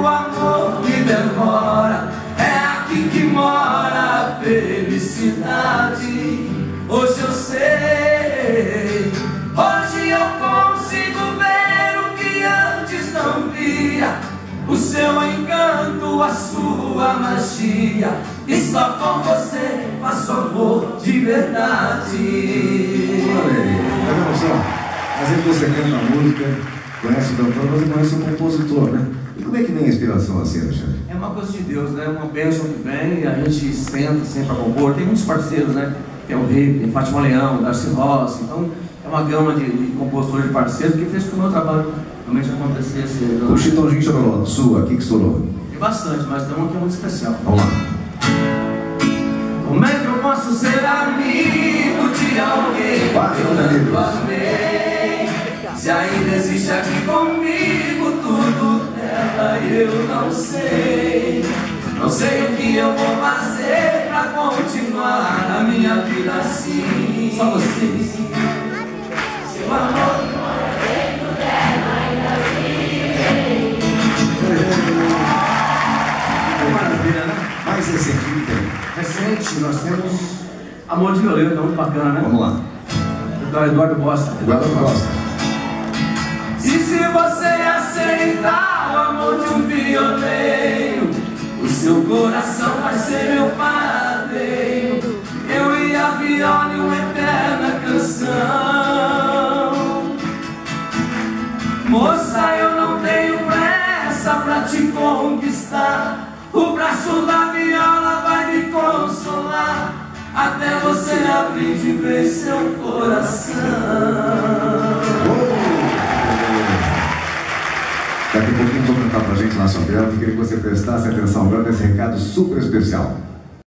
o amor me devora, é aqui que mora a felicidade. Hoje eu sei, hoje eu consigo ver o que antes não via, o seu encanto, a sua magia, e só com você faço amor de verdade. Olha aí, tá vendo só? Às vezes você canta a música, conhece o cantor, mas não conhece o compositor, né? E como é que vem a inspiração assim, Alexandre? É uma coisa de Deus, né? Uma bênção que vem e a gente senta sempre a compor. Tem muitos parceiros, né? Tem o Rei, tem Fátima Leão, Darcy Rossi. Então é uma gama de compositores e parceiros que fez com que o meu trabalho realmente acontecesse. O Chitãozinho Chororó, sua, aqui que estourou? Tem bastante, mas tem uma que é muito especial. Vamos lá. Como é que eu posso ser amigo de alguém que eu tanto amei? Se ainda existe aqui comigo tudo dela, eu não sei. Não sei o que eu vou fazer pra continuar a minha vida assim. Só vocês. Seu amor não é dentro dela, ainda assim. Que maravilha, né? Mais recente, que tem? Recente, nós temos Amor de Violeta, que é muito bacana, né? Vamos lá. Do Eduardo Costa. Eduardo Costa. E se você aceitar o amor de um violeiro, o seu coração vai ser meu paradeiro. Eu e a viola e uma eterna canção. Moça, eu não tenho pressa pra te conquistar. O braço da viola vai me consolar, até você abrir de vez seu coração. Daqui a pouquinho vou cantar pra gente lá sobre ela, que queria que você prestasse atenção agora nesse recado super especial.